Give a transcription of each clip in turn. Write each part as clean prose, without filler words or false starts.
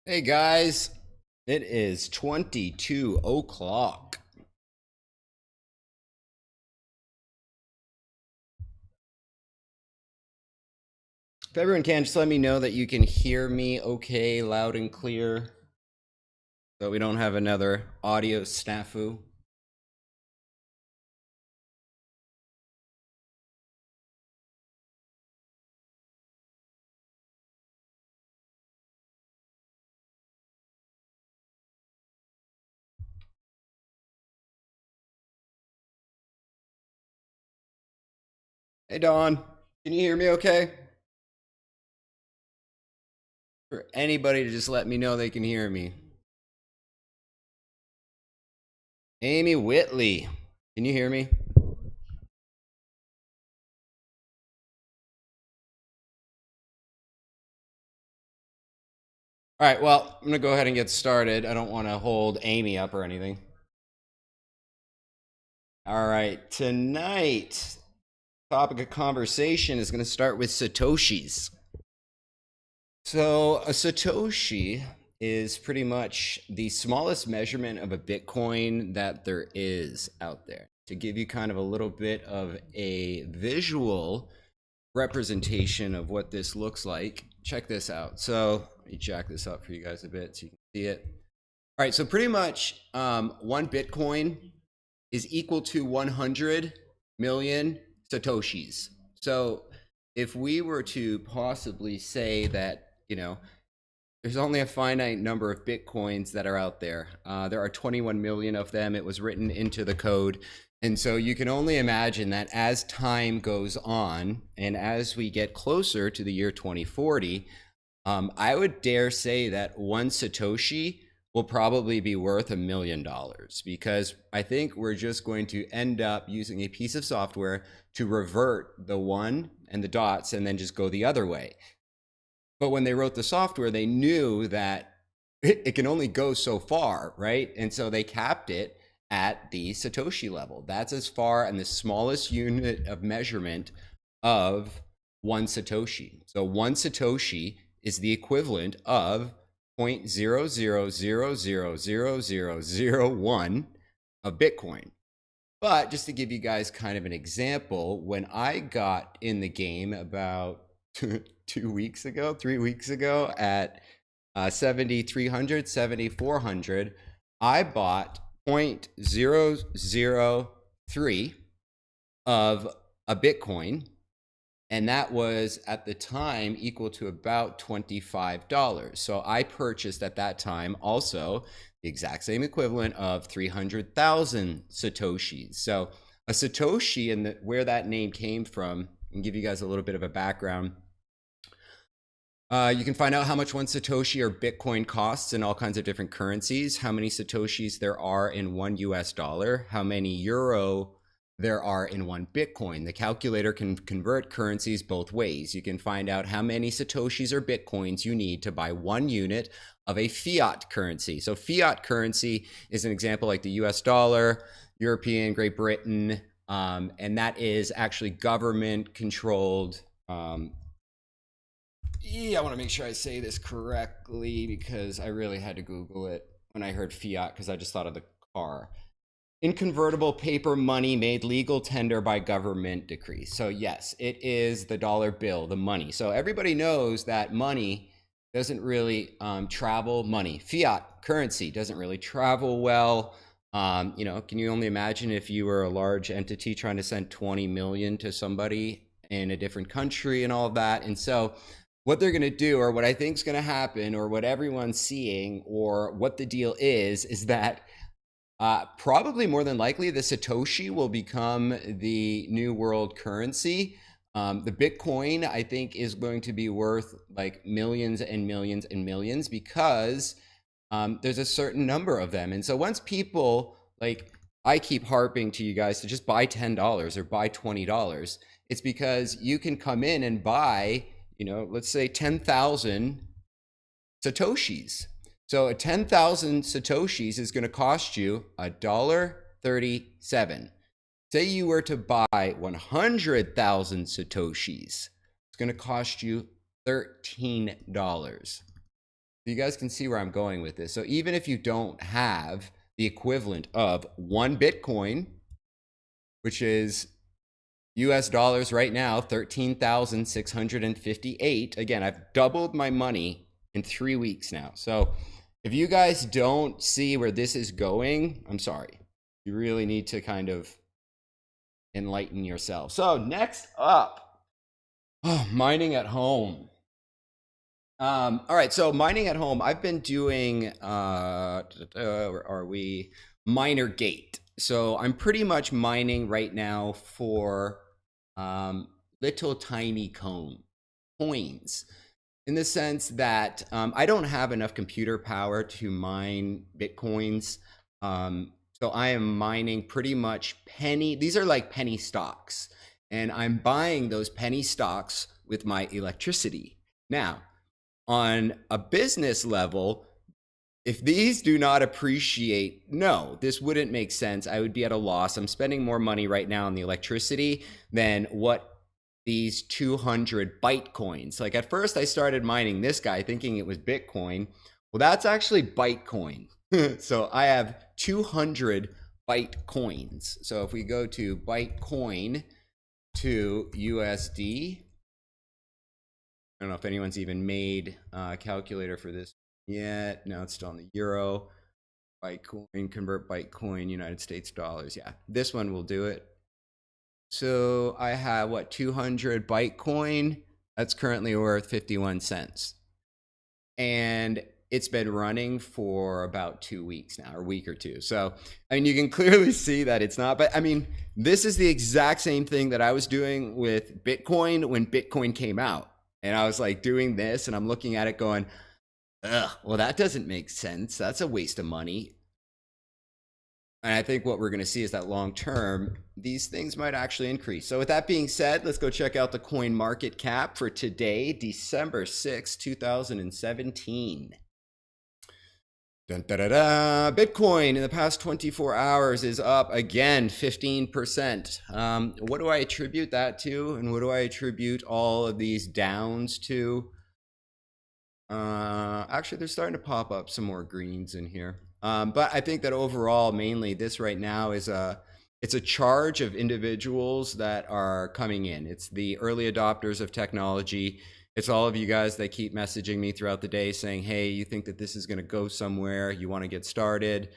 Hey guys, it is 22 o'clock. If everyone can, just let me know that you can hear me okay, loud and clear, so we don't have another audio snafu. Hey Dawn, can you hear me okay? For anybody to just let me know they can hear me. Amy Whitley, can you hear me? All right, well, I'm gonna go ahead and get started. I don't want to hold Amy up or anything. All right, tonight, topic of conversation is going to start with Satoshis. So, a Satoshi is pretty much the smallest measurement of a Bitcoin that there is out there. To give you kind of a little bit of a visual representation of what this looks like, check this out. So, let me jack this up for you guys a bit so you can see it. All right, so pretty much one Bitcoin is equal to 100 million Satoshis. So, if we were to possibly say that, there's only a finite number of Bitcoins that are out there. There are 21 million of them. It was written into the code. And so you can only imagine that as time goes on and as we get closer to the year 2040, I would dare say that one Satoshi will probably be worth $1 million because I think we're just going to end up using a piece of software to revert the one and the dots and then just go the other way. But when they wrote the software, they knew that it can only go so far, right? And so they capped it at the Satoshi level. That's as far and the smallest unit of measurement of one Satoshi. So one Satoshi is the equivalent of 0.00000001 of Bitcoin. But just to give you guys kind of an example, when I got in the game about 3 weeks ago at 7,300, 7,400, I bought 0.003 of a Bitcoin. And that was at the time equal to about $25. So I purchased at that time also the exact same equivalent of 300,000 Satoshis. So a Satoshi and where that name came from, and give you guys a little bit of a background. You can find out how much one Satoshi or Bitcoin costs in all kinds of different currencies, how many Satoshis there are in one US dollar, how many euro there are in one Bitcoin. The calculator can convert currencies both ways. You can find out how many Satoshis or Bitcoins you need to buy 1 unit of a fiat currency. So fiat currency is an example like the US dollar, European, Great Britain, and that is actually government controlled. I want to make sure I say this correctly because I really had to Google it when I heard fiat because I just thought of the car. Inconvertible paper money made legal tender by government decree. So yes, it is the dollar bill, the money. So everybody knows that money doesn't really travel. Fiat currency doesn't really travel well. Can you only imagine if you were a large entity trying to send 20 million to somebody in a different country and all of that? And so what they're going to do, or what I think is going to happen, or what everyone's seeing, or what the deal is that probably more than likely, the Satoshi will become the new world currency. The Bitcoin, I think, is going to be worth like millions and millions and millions because there's a certain number of them. And so once people, like I keep harping to you guys to just buy $10 or buy $20, it's because you can come in and buy, let's say 10,000 Satoshis. So a 10,000 Satoshis is going to cost you $1.37. Say you were to buy 100,000 Satoshis, it's going to cost you $13. you guys can see where I'm going with this. So even if you don't have the equivalent of one Bitcoin, which is US dollars right now, 13,658. Again, I've doubled my money in 3 weeks now. So if you guys don't see where this is going, I'm sorry. You really need to kind of enlighten yourself. So next up, mining at home. All right, so mining at home, I've been doing, where are we? Miner Gate. So I'm pretty much mining right now for little tiny coins, in the sense that I don't have enough computer power to mine Bitcoins. So I am mining pretty much these are like penny stocks, and I'm buying those penny stocks with my electricity. Now, on a business level, if these do not appreciate, no, this wouldn't make sense. I would be at a loss. I'm spending more money right now on the electricity than what these 200 Bytecoins. Like at first I started mining this guy thinking it was Bitcoin. Well, that's actually Bytecoin. So I have 200 Bytecoins. So if we go to Bytecoin to USD, I don't know if anyone's even made a calculator for this yet. No, it's still on the euro. Bytecoin, convert Bytecoin, United States dollars. Yeah, this one will do it. So I have, what, 200 Bytecoin? That's currently worth 51 cents. And it's been running for about 2 weeks now, or a week or two. So, I mean, you can clearly see that it's not, but I mean, this is the exact same thing that I was doing with Bitcoin when Bitcoin came out. And I was like doing this, and I'm looking at it going, ugh, well, that doesn't make sense. That's a waste of money. And I think what we're going to see is that long term, these things might actually increase. So with that being said, let's go check out the coin market cap for today, December 6, 2017. Dun, da, da, da. Bitcoin in the past 24 hours is up again 15%. What do I attribute that to? And what do I attribute all of these downs to? Actually, they're starting to pop up some more greens in here. But I think that overall, mainly this right now is it's a charge of individuals that are coming in. It's the early adopters of technology. It's all of you guys that keep messaging me throughout the day saying, hey, you think that this is going to go somewhere, you want to get started.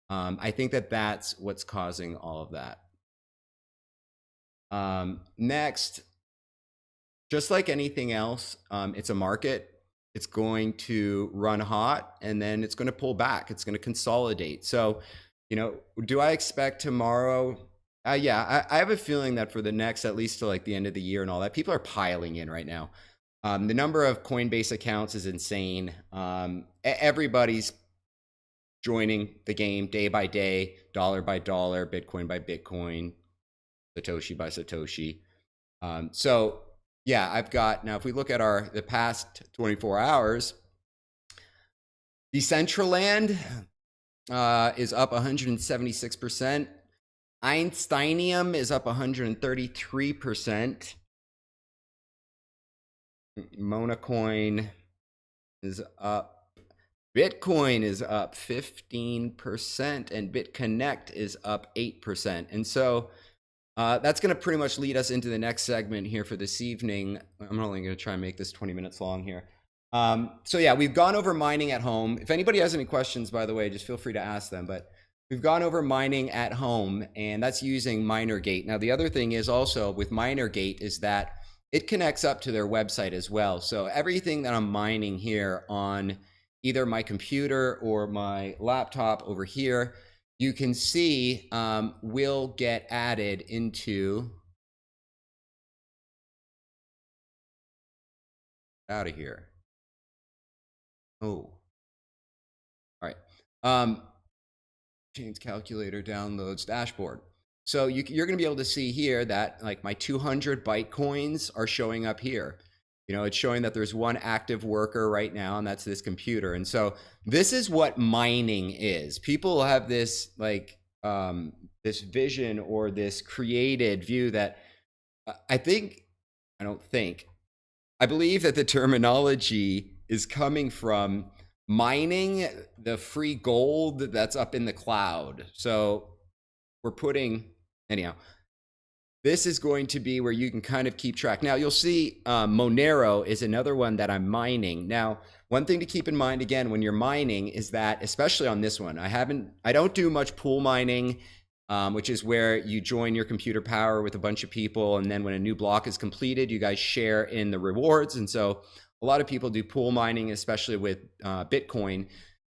I think that that's what's causing all of that. Next, just like anything else, it's a market. It's going to run hot, and then it's going to pull back. It's going to consolidate. So, you know, do I expect tomorrow? Yeah, I have a feeling that for the next, at least to like the end of the year and all that, people are piling in right now. The number of Coinbase accounts is insane. Everybody's joining the game day by day, dollar by dollar, Bitcoin by Bitcoin, Satoshi by Satoshi. So yeah, I've got, now if we look at the past 24 hours, Decentraland is up 176%. Einsteinium is up 133%. Monacoin is up. Bitcoin is up 15%, and BitConnect is up 8%. And so that's going to pretty much lead us into the next segment here for this evening. I'm only going to try and make this 20 minutes long here. So yeah, we've gone over mining at home. If anybody has any questions, by the way, just feel free to ask them. But we've gone over mining at home, and that's using MinerGate. Now, the other thing is also with MinerGate is that it connects up to their website as well. So everything that I'm mining here on either my computer or my laptop over here, you can see will get added into, out of here. Oh, all right. Change calculator, downloads, dashboard. So you're going to be able to see here that like my 200 Bytecoins are showing up here. You know, it's showing that there's one active worker right now, and that's this computer. And so this is what mining is. People have this like this vision or this created view that I believe that the terminology is coming from mining the free gold that's up in the cloud. So we're putting, anyhow, this is going to be where you can kind of keep track. Now you'll see Monero is another one that I'm mining. Now, one thing to keep in mind again when you're mining is that, especially on this one, I don't do much pool mining, which is where you join your computer power with a bunch of people, and then when a new block is completed, you guys share in the rewards. And so a lot of people do pool mining, especially with Bitcoin.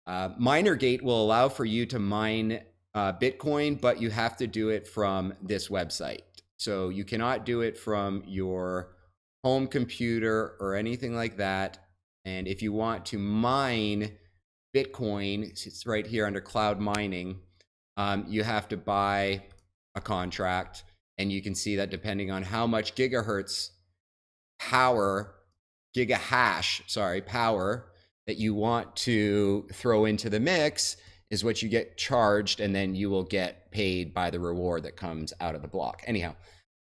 MinerGate will allow for you to mine Bitcoin, but you have to do it from this website. So you cannot do it from your home computer or anything like that. And if you want to mine Bitcoin, it's right here under cloud mining, you have to buy a contract. And you can see that depending on how much gigahertz power, power that you want to throw into the mix is what you get charged, and then you will get paid by the reward that comes out of the block. Anyhow,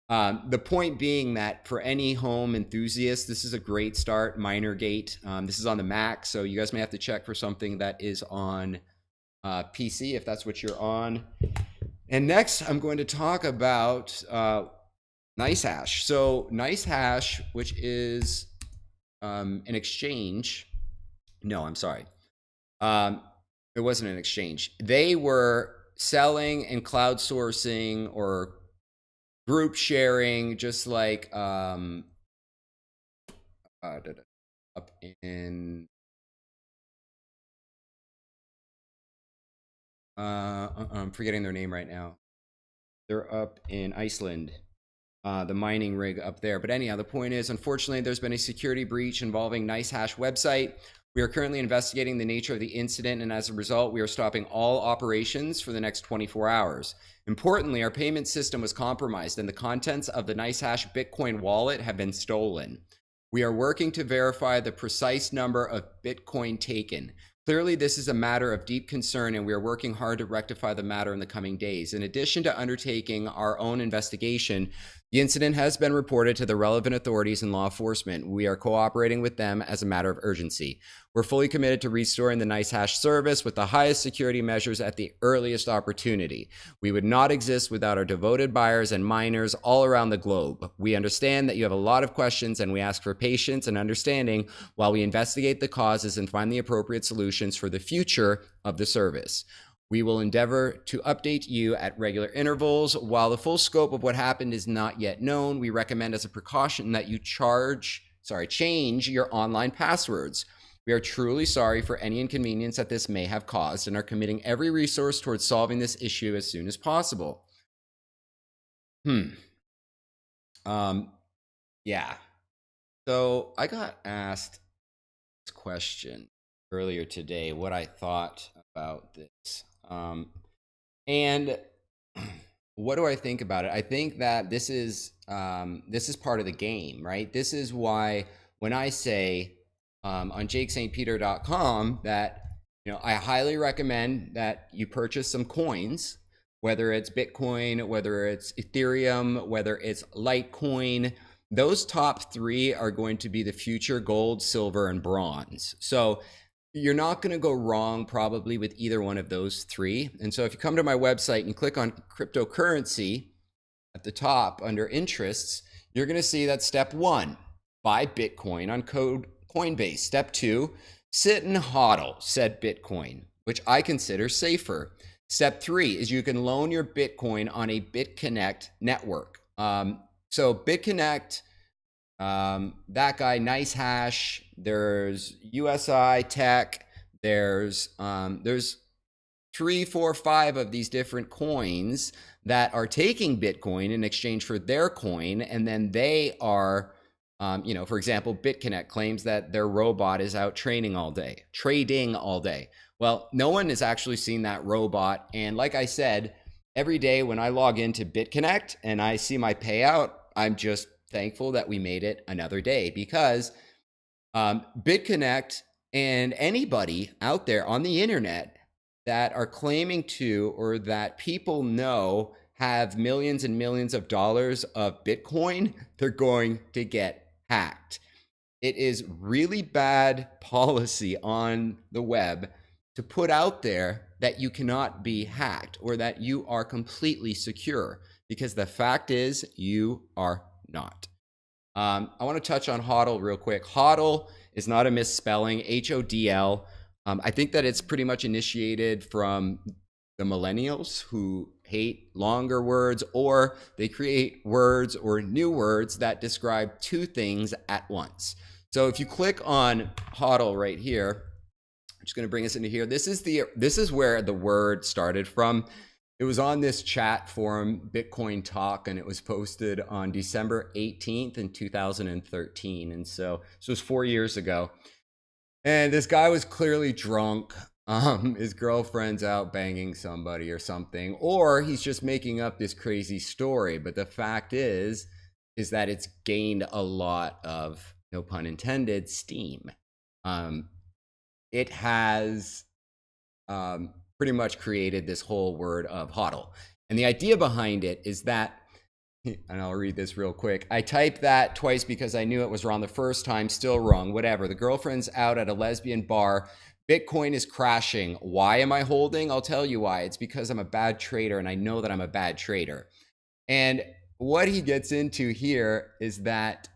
the point being that for any home enthusiast, this is a great start, MinerGate. This is on the Mac, so you guys may have to check for something that is on PC if that's what you're on. And next, I'm going to talk about Nicehash. So Nicehash, which is an exchange. No, I'm sorry. It wasn't an exchange. They were selling and cloud sourcing or group sharing, just like up in I'm forgetting their name right now. They're up in Iceland, the mining rig up there. But anyhow, the point is, unfortunately, there's been a security breach involving Nicehash website. We are currently investigating the nature of the incident, and as a result, we are stopping all operations for the next 24 hours. Importantly, our payment system was compromised, and the contents of the Nicehash Bitcoin wallet have been stolen. We are working to verify the precise number of Bitcoin taken. Clearly, this is a matter of deep concern, and we are working hard to rectify the matter in the coming days. In addition to undertaking our own investigation, the incident has been reported to the relevant authorities and law enforcement. We are cooperating with them as a matter of urgency. We're fully committed to restoring the Nicehash service with the highest security measures at the earliest opportunity. We would not exist without our devoted buyers and miners all around the globe. We understand that you have a lot of questions, and we ask for patience and understanding while we investigate the causes and find the appropriate solutions for the future of the service. We will endeavor to update you at regular intervals. While the full scope of what happened is not yet known, we recommend as a precaution that you change your online passwords. We are truly sorry for any inconvenience that this may have caused and are committing every resource towards solving this issue as soon as possible. Yeah. So I got asked this question earlier today, what I thought about this. And what do I think about it? I think that this is part of the game, right? This is why when I say on jakestpeter.com that I highly recommend that you purchase some coins, whether it's Bitcoin, whether it's Ethereum, whether it's Litecoin. Those top three are going to be the future gold, silver, and bronze. So you're not going to go wrong probably with either one of those three. And so if you come to my website and click on cryptocurrency at the top under interests, you're going to see that step 1, buy Bitcoin on code Coinbase. Step 2, sit and hodl said Bitcoin, which I consider safer. Step 3 is you can loan your Bitcoin on a BitConnect network. So BitConnect, that guy, Nicehash, there's USI Tech, there's 3, 4, 5 of these different coins that are taking Bitcoin in exchange for their coin, and then they are, for example, BitConnect claims that their robot is out trading all day. Well, no one has actually seen that robot, and like I said, every day when I log into BitConnect and I see my payout, I'm just thankful that we made it another day, because BitConnect and anybody out there on the internet that are claiming to, or that people know have millions and millions of dollars of Bitcoin, they're going to get hacked. it is really bad policy on the web to put out there that you cannot be hacked or that you are completely secure, because the fact is you are not. I want to touch on HODL real quick. HODL is not a misspelling, HODL. I think that it's pretty much initiated from the millennials who hate longer words, or they create words or new words that describe two things at once. So if you click on HODL right here, I'm just going to bring us into here. This is where the word started from. It was on this chat forum, Bitcoin Talk, and it was posted on December 18th in 2013. And so this was 4 years ago. And this guy was clearly drunk. His girlfriend's out banging somebody or something, or he's just making up this crazy story. But the fact is that it's gained a lot of, no pun intended, steam. It has pretty much created this whole word of HODL. And the idea behind it is that, and I'll read this real quick. I typed that twice because I knew it was wrong the first time, still wrong, whatever. The girlfriend's out at a lesbian bar. Bitcoin is crashing. Why am I holding? I'll tell you why. It's because I'm a bad trader and I know that I'm a bad trader. And what he gets into here is that,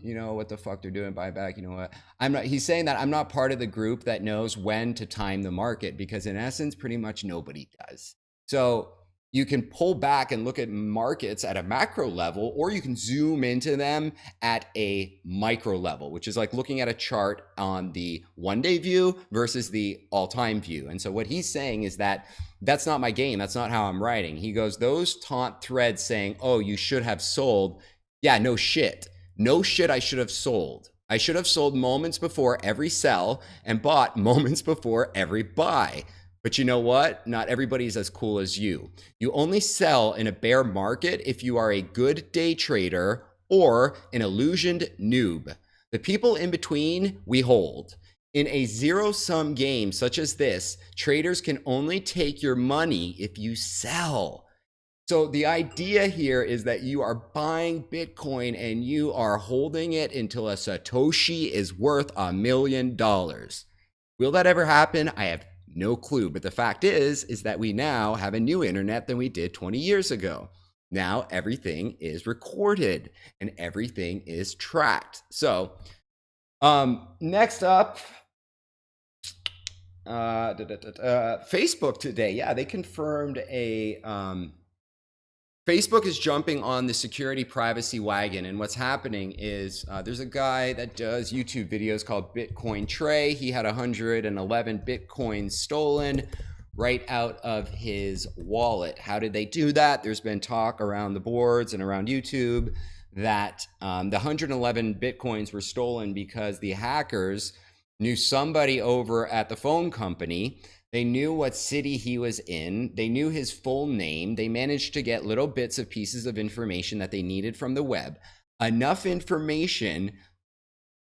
you know what the fuck they're doing, buyback, you know what? He's saying that I'm not part of the group that knows when to time the market, because in essence, pretty much nobody does. So you can pull back and look at markets at a macro level, or you can zoom into them at a micro level, which is like looking at a chart on the one-day view versus the all-time view. And so what he's saying is that that's not my game. That's not how I'm writing. He goes, those taunt threads saying, oh, you should have sold. Yeah, no shit. No shit, I should have sold. I should have sold moments before every sell and bought moments before every buy. But you know what? Not everybody's as cool as you. You only sell in a bear market if you are a good day trader or an illusioned noob. The people in between, we hold. In a zero-sum game such as this, traders can only take your money if you sell. So the idea here is that you are buying Bitcoin and you are holding it until a Satoshi is worth $1 million. Will that ever happen? I have no clue. But the fact is that we now have a new internet than we did 20 years ago. Now everything is recorded and everything is tracked. So next up, Facebook today. Yeah, they confirmed a... Facebook is jumping on the security privacy wagon, and what's happening is there's a guy that does YouTube videos called Bitcoin Trey. He had 111 Bitcoins stolen right out of his wallet. How did they do that? There's been talk around the boards and around YouTube that the 111 Bitcoins were stolen because the hackers knew somebody over at the phone company. They knew what city he was in. They knew his full name. They managed to get little bits of pieces of information that they needed from the web. Enough information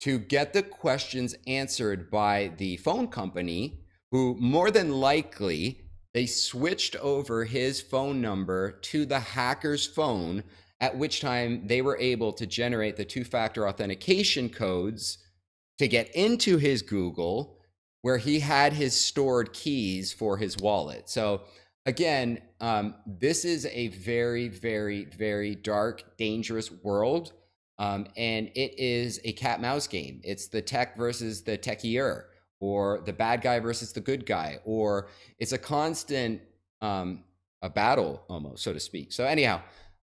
to get the questions answered by the phone company, who more than likely, they switched over his phone number to the hacker's phone, at which time they were able to generate the two-factor authentication codes to get into his Google, where he had his stored keys for his wallet. So again, this is a very, very, very dark, dangerous world. And it is a cat mouse game. It's the tech versus the techier, or the bad guy versus the good guy, or it's a constant a battle almost, so to speak. So anyhow,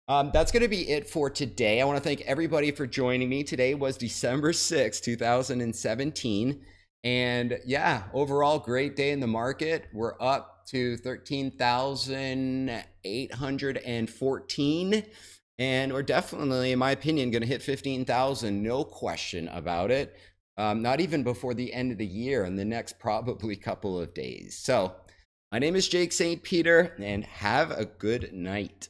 that's going to be it for today. I want to thank everybody for joining me. Today was December 6th, 2017. And yeah, overall, great day in the market. We're up to 13,814. And we're definitely, in my opinion, going to hit 15,000. No question about it. Not even before the end of the year, in the next probably couple of days. So my name is Jake St. Peter, and have a good night.